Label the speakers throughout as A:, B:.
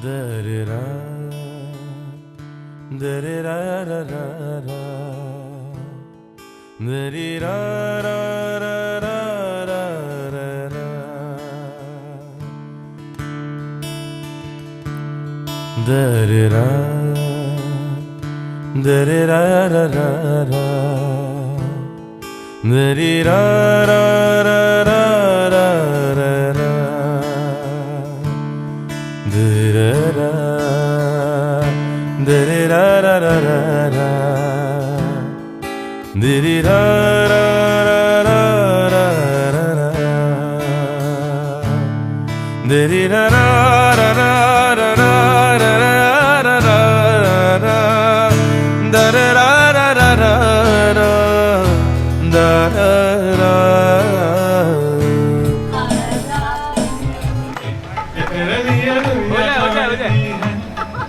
A: Da-da-da, da-da-da-da-da-da, da-da-da-da-da-da, da-da-da-da-da-da,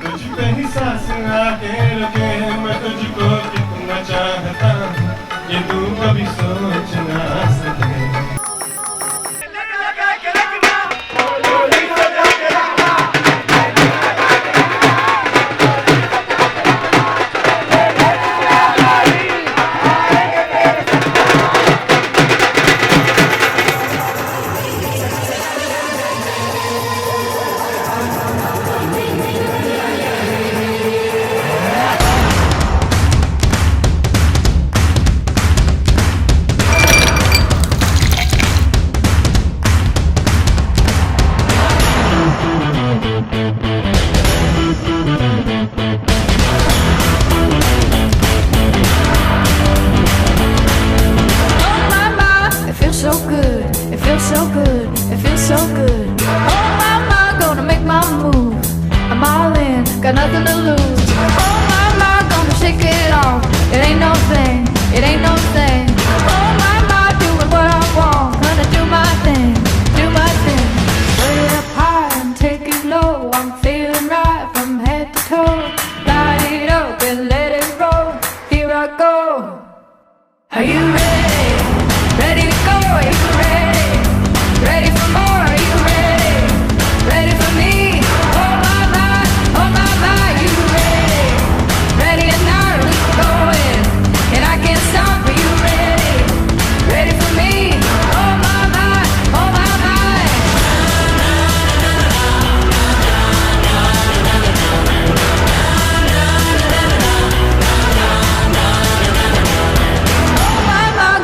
B: तुझ पे ही सांस आके रुके मैं तुझको कितना चाहता हूँ ये तू कभी सोच ना सके
C: Got nothing to lose. Oh my, gonna shake it off. It ain't no thing, it ain't no thing. Oh my, doing what I want. Gonna do my thing, do my thing. Put it up high and take it low. I'm feeling right from head to toe. Light it up and let it roll. Here I go. Are you ready? Ready to go? Are you ready? Ready for more? Are you ready? Ready for me? Oh my, you ready? Ready or not, we're going. And I can't stop. Are you ready? Ready for me? Oh my, oh my.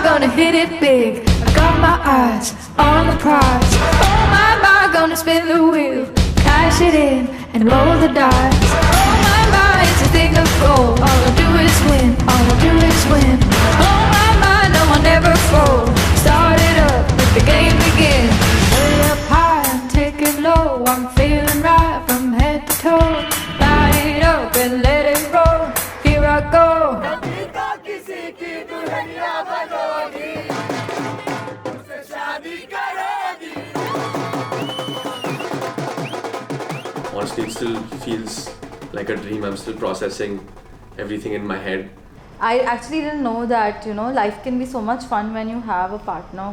C: Gonna hit it big. I got my eyes on the prize. Oh my, gonna spin the wheel, cash it in and roll the dice. Oh my, it's a thing of gold. All I do is win, all I do is win. Oh my, no one ever fold. Start it up, let the game begin. Put it up high and take it low. I'm feeling right from head to toe. Light it up and let it roll. Here I go.
D: Honestly, it still feels like a dream. I'm still processing everything in my head.
E: I actually didn't know that, life can be so much fun when you have a partner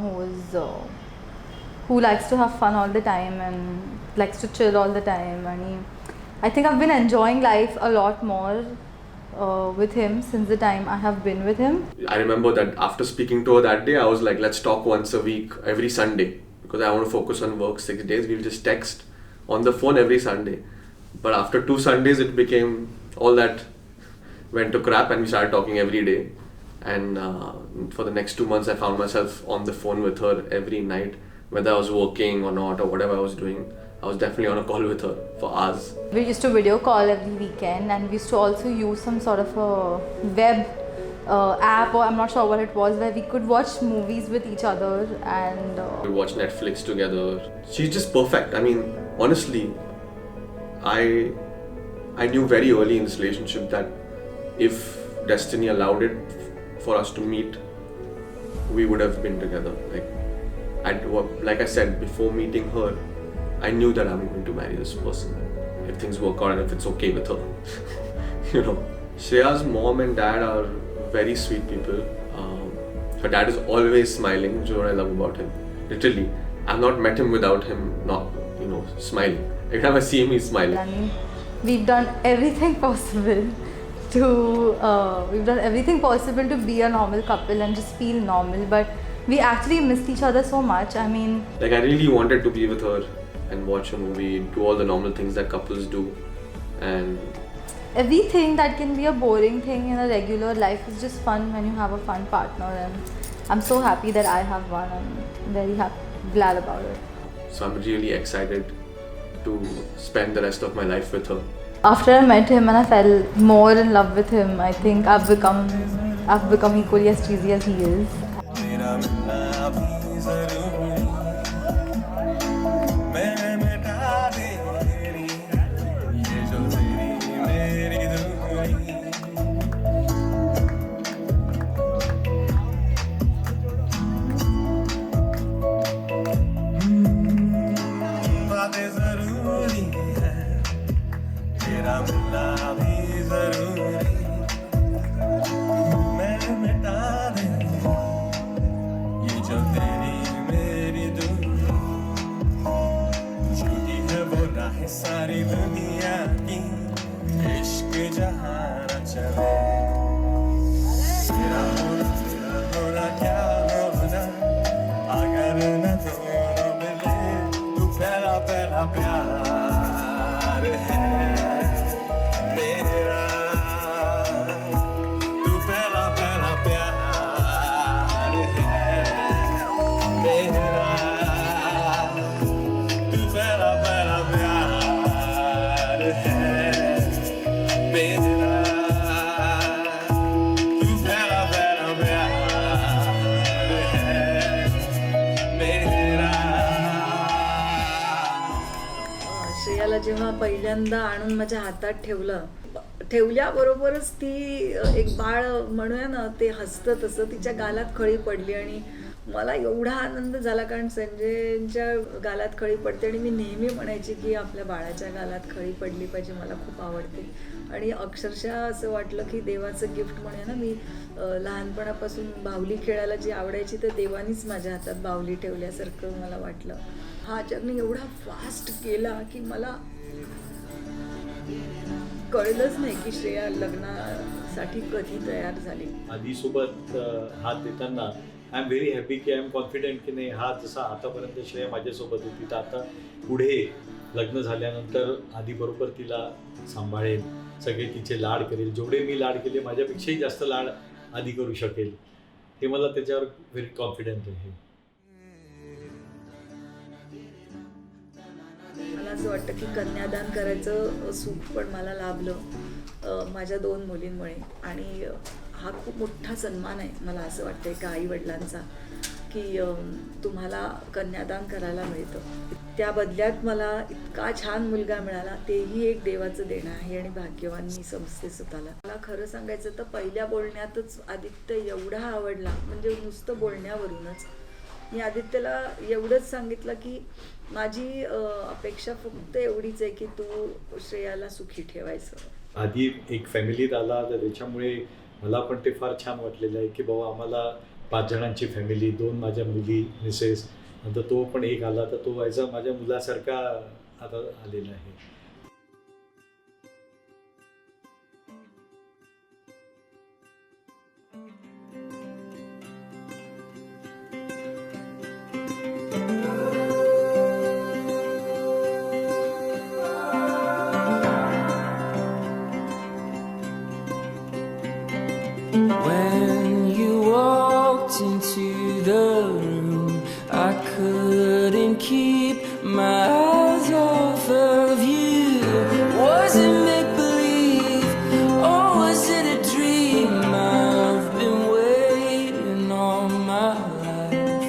E: who likes to have fun all the time and likes to chill all the time. I think I've been enjoying life a lot more with him since the time I have been with him.
D: I remember that after speaking to her that day, I was like, let's talk once a week, every Sunday, because I want to focus on work 6 days. We'll just text on the phone every Sunday. But after 2 Sundays, it became all that went to crap and we started talking every day. And for the next 2 months, I found myself on the phone with her every night, whether I was working or not or whatever I was doing. I was definitely on a call with her for hours.
E: We used to video call every weekend, and we used to also use some sort of a web app, or I'm not sure what it was, where we could watch movies with each other and
D: we watch Netflix together. She's just perfect. I mean, honestly, I knew very early in this relationship that if destiny allowed it for us to meet, we would have been together. Like I said, before meeting her, I knew that I'm going to marry this person if things work out and if it's okay with her. Shreya's mom and dad are very sweet people. Her dad is always smiling, which is what I love about him. Literally, I've not met him without him not smiling. Every time I see him, he's smiling.
E: I mean, we've done everything possible to be a normal couple and just feel normal, but we actually missed each other so much. I mean,
D: Like, I really wanted to be with her and watch a movie, do all the normal things that couples do, and
E: everything that can be a boring thing in a regular life is just fun when you have a fun partner, and I'm so happy that I have one. I'm very glad about it.
D: so I'm really excited to spend the rest of my life with her.
E: After I met him and I fell more in love with him, I think I've become equally as cheesy as he is.
B: सारी दुनिया की इश्क जहाँ न चले तेरा होना क्या होना अगर न दोनों मिले तू पहला पहला प्यार है मेरा तू पहला पहला प्यार है मेरा तू पहला पहला प्यार
F: श्रेयाला जेव्हा पहिल्यांदा आणून माझ्या हातात ठेवल्याबरोबरच ती एक बाळ म्हणूया ना ते हसतं तसं तिच्या गालात खळी पडली आणि मला एवढा आनंद झाला कारण संजयच्या गालात खळी पडते आणि मी नेहमी म्हणायची की आपल्या बाळाच्या गालात खळी पडली पाहिजे, मला खूप आवडते. आणि अक्षरशः असं वाटलं की देवाचं गिफ्ट म्हणूया ना, मी लहानपणापासून बाहुली खेळायला जी आवडायची तर देवानीच माझ्या हातात बाहुली ठेवल्यासारखं मला वाटलं. हा जगने एवढा फास्ट केला की मला कळलंच नाही की श्रेया लग्नासाठी कधी तयार झाली.
G: आधीसोबत हात देताना आय एम व्हेरी हॅपी की आय एम कॉन्फिडेंट की नाही, हा जसा आतापर्यंत श्रेया माझ्यासोबत होती तर आता पुढे लग्न झाल्यानंतर आधीबरोबर तिला सांभाळेल, सगळे तिचे लाड करेल, जेवढे मी लाड केले माझ्यापेक्षाही जास्त लाड आधी करू शकेल, हे मला त्याच्यावर व्हेरी कॉन्फिडेंट आहे.
F: मला असं वाटतं की कन्यादान करायचं सुख पण मला लाभलं माझ्या 2 मुलींमुळे आणि हा खूप मोठा सन्मान आहे मला असं वाटतं एका आईवडिलांचा की तुम्हाला कन्यादान करायला मिळतं. त्या बदल्यात मला इतका छान मुलगा मिळाला, तेही एक देवाचं देणं आहे आणि भाग्यवान मी समजते स्वतःला. मला खरं सांगायचं तर पहिल्या बोलण्यातच आदित्य एवढा आवडला, म्हणजे नुसतं बोलण्यावरूनच मी आदित्यला एवढंच सांगितलं की माझी अपेक्षा फक्त एवढीच आहे की तू श्रेयाला सुखी ठेवायचं.
G: आधी एक फॅमिलीत आला तर त्याच्यामुळे मला पण ते फार छान वाटलेलं आहे की बाबा आम्हाला 5 जणांची फॅमिली, 2 माझ्या मुली, मिसेस, नंतर तो पण एक आला तर तो व्हायचा माझ्या मुलासारखा आता आलेला आहे.
A: When you walked into the room, I couldn't keep my eyes off of you. Was it make-believe or was it a dream? I've been waiting all my life.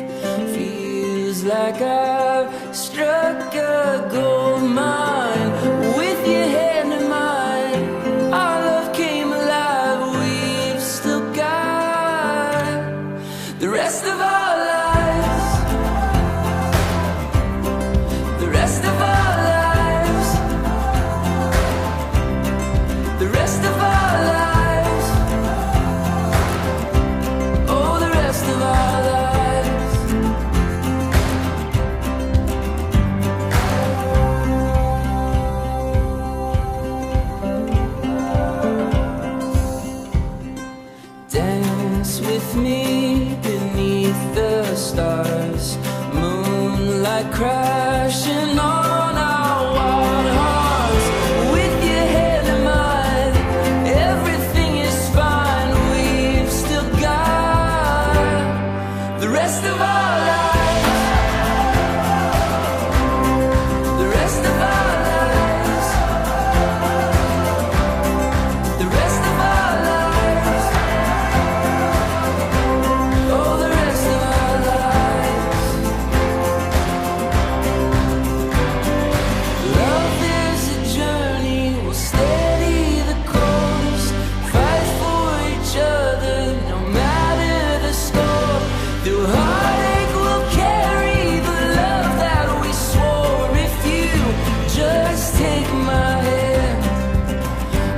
A: Feels like I've struck a gold mine. With your hand in mine, our love came alive. We've still got the rest of our lives, the rest of our lives. just take my hand?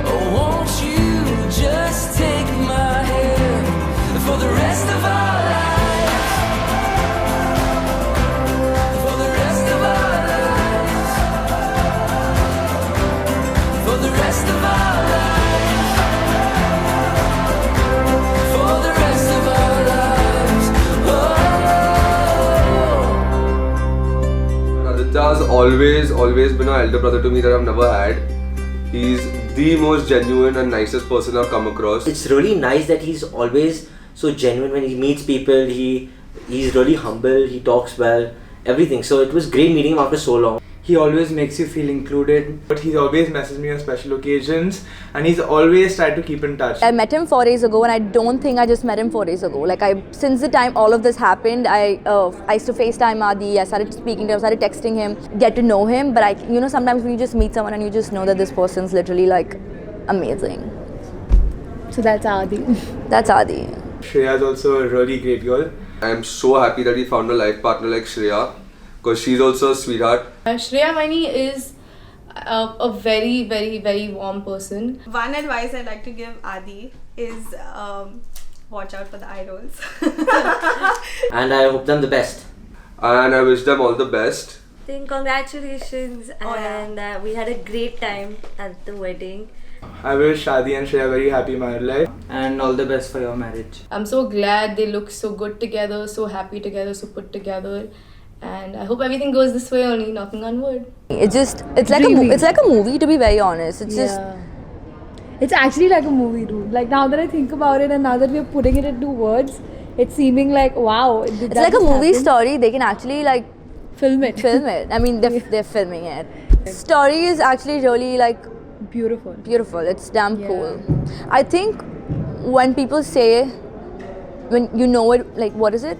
A: Oh, won't you just take my hand for the rest of our lives? For the rest of our lives. For the rest of our lives. For the rest of our lives. Oh.
H: Aditya's always been an elder brother to me that I've never had. He's the most genuine and nicest person I've come across.
I: It's really nice that he's always so genuine when he meets people. He's really humble, he talks well, everything. So it was great meeting him after so long.
J: He always makes you feel included, but he always messages me on special occasions, and he's always tried to keep in touch.
E: I met him 4 days ago, and I don't think I just met him 4 days ago. Like since the time all of this happened, I used to FaceTime Adi. I started speaking to him, started texting him, get to know him. But sometimes when you just meet someone and you just know that this person's literally like amazing. So that's Adi. That's Adi.
J: Shreya is also a really great girl.
H: I'm so happy that he found a life partner like Shreya, because she's also a sweetheart.
K: Shreya Vaini is a very, very, very warm person.
L: One advice I'd like to give Adi is watch out for the eye rolls.
I: And I hope them the best.
H: And I wish them all the best.
M: Congratulations, and we had a great time at the wedding.
J: I wish Adi and Shreya very happy married life.
N: And all the best for your marriage.
K: I'm so glad they look so good together, so happy together, so put together. And I hope everything goes this way only, knocking on wood.
E: It's like a movie, to be very honest.
O: It's actually like a movie, dude. Like now that I think about it and now that we're putting it into words, it's seeming like wow.
E: It's like a movie story. They can actually like
O: film it.
E: I mean, they're filming it. Story is actually really like
O: beautiful.
E: It's damn cool. I think when people say, when you know it, like what is it?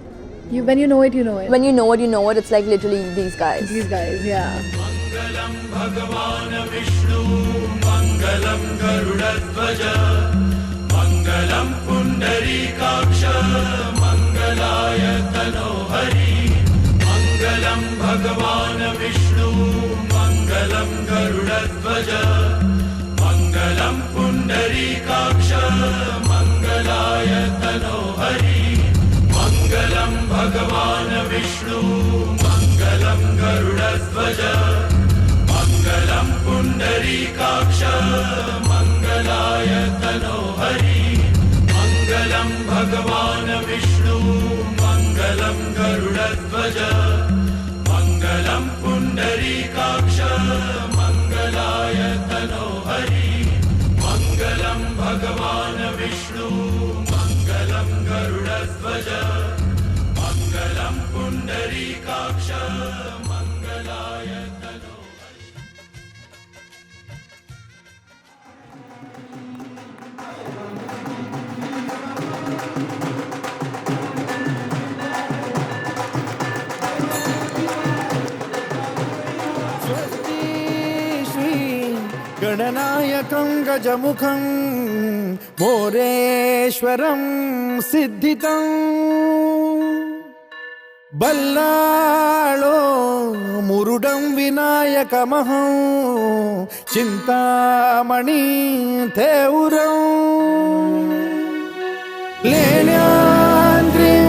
O: When you know it, you know it.
E: When you know it, you know it. It's like literally these guys.
O: These guys, yeah.
A: Mangalam Bhagavan Vishnu, Mangalam Garudadvaja, Mangalam Pundarikaksha, Mangalaya Tanohari, Mangalam Bhagavan Vishnu, Mangalam Garudadvaja, Mangalam Pundarikaksha, Mangalaya Tanohari. Mangalam Bhagavan Vishnu, Mangalam Garudadvaja, Mangalam Pundarikaksha, Mangalaya Tanohari. Mangalam Bhagavan Vishnu, Mangalam Garudadvaja, Mangalam Pundarikaksha, Mangalaya Tanohari. Mangalam Bhagavan Vishnu, Mangalam Garudadvaja, Mangalam Pundarikaksha, Mangalaya Tanohari.
P: Swasti Shri Gananayakam Gajamukam Moreshwaram Siddhitam Ballalo Murudam Vinayakamaham Chintamani Theuram Lenyandrim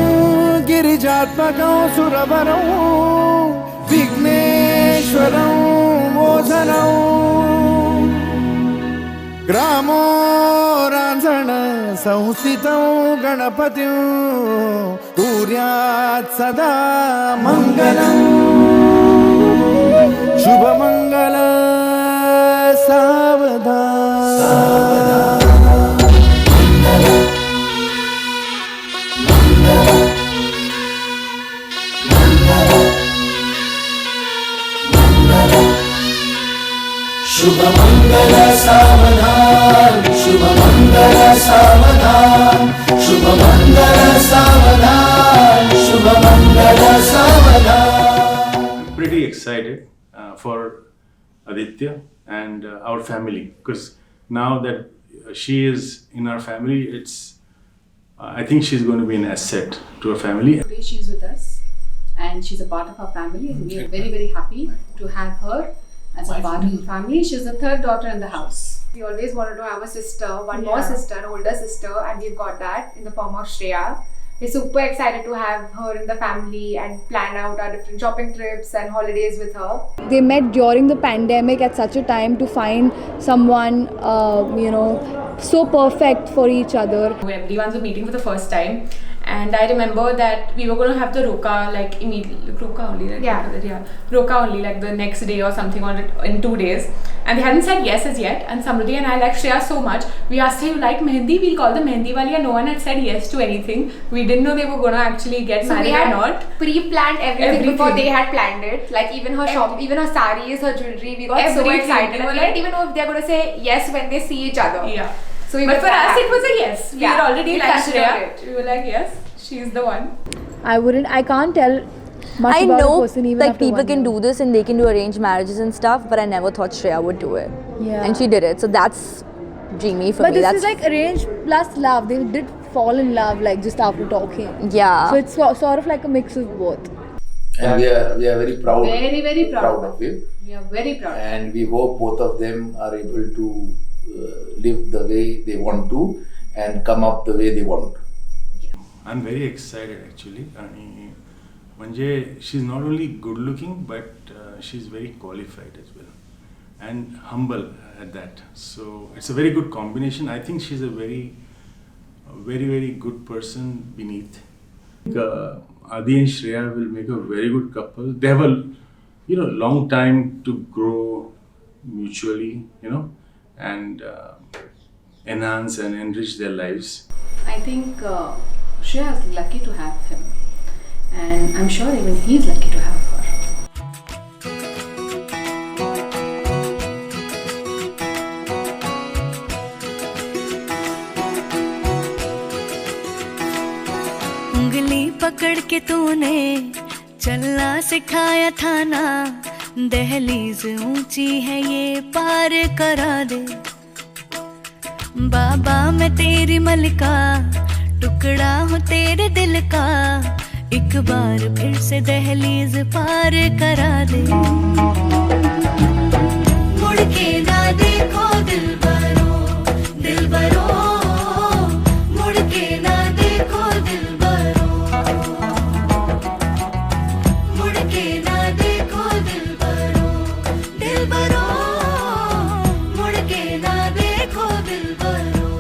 P: Girijatmakam Suravaram Vigneshwaram Mosanam Gramo Ranjana Samsthitam Ganapatim Puryat Sada Mangalam Shubha Mangala Savadhan
A: Shubha Mangala Savadhan, Shubha Mangala Savadhan, Shubha Mangala Savadhan, Shubha Mangala Savadhan.
B: Pretty excited for Aditya and our family, because now that she is in our family, I think she's going to be an asset to our family.
Q: Today she's with us and she's a part of our family, and we are very, very happy to have her As a family, she's the third daughter in the house. We always wanted to have a sister, one more sister, an older sister, and we've got that in the form of Shreya. We're super excited to have her in the family and plan out our different shopping trips and holidays with her.
O: They met during the pandemic at such a time to find someone, so perfect for each other.
K: Everyone's meeting for the first time. And I remember that we were going to have the Roka like immediately. Roka only, right? Roka only like the next day or something, or in 2 days. And they hadn't said yes as yet. And Samruddhi and I like Shreya so much. We asked her, you like Mehendi? We'll call the Mehendi wali. And no one had said yes to anything. We didn't know they were going to actually get married or not.
Q: Pre-planned everything before they had planned it. Like even her shop, even her saris, her jewelry. We got so excited. We didn't even know if they're going to say yes when they see each other.
K: Yeah.
Q: So
K: but for us it was a yes. We had already liked Shreya. We were like, yes, she's the one.
O: I can't tell much
E: I
O: about
E: know
O: a person even
E: like
O: after
E: people
O: 1
E: can
O: year.
E: do this and they can do arranged marriages and stuff, but I never thought Shreya would do it.
O: Yeah.
E: And she did it. So that's dreamy for
O: But
E: me.
O: this
E: That's
O: is like arranged plus love. They did fall in love like just after talking.
E: Yeah.
O: So it's sort of like a mix of both.
R: And we are very proud.
Q: Very, very proud
R: of it.
Q: We are very proud.
R: And we hope both of them are able to live the way they want to and come up the way they want.
B: I'm very excited actually. She's not only good looking, but she's very qualified as well and humble at that. So it's a very good combination. I think she's a very, very good person beneath. Adi and Shreya will make a very good couple. They have a long time to grow mutually, and enhance and enrich their lives.
Q: I think Shreya is lucky to have him. And I'm sure even he's lucky to have her.
S: उंगली पकड़ के तूने चलना सिखाया था ना, दहलीज ऊंची है ये पार करा दे। बाबा मैं तेरी मलिका, टुकड़ा हूँ तेरे दिल का, एक बार फिर से दहलीज पार करा दे। मुड़ के ना देखो दिलबरो, दिलबरो, मुड़ के ना देखो दिलबरो, मुड़ के ना देखो दिलबरो, दिलबरो, मुड़ के ना देखो दिलबरो।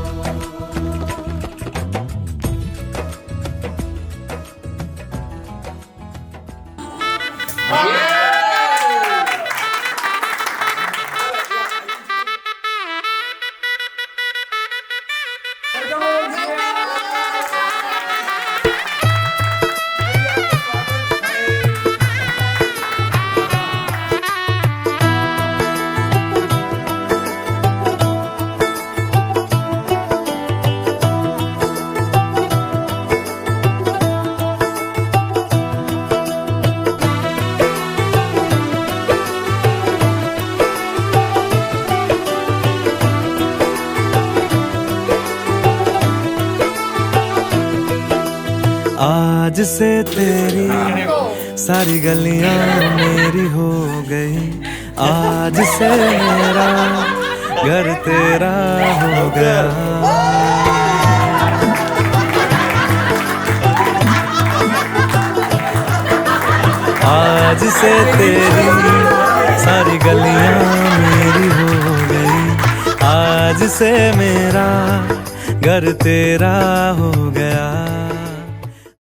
P: आज से तेरी सारी गलियां मेरी हो गई, आज से मेरा घर तेरा हो गया। आज से तेरी सारी गलियां मेरी हो गई, आज से मेरा घर तेरा हो गया।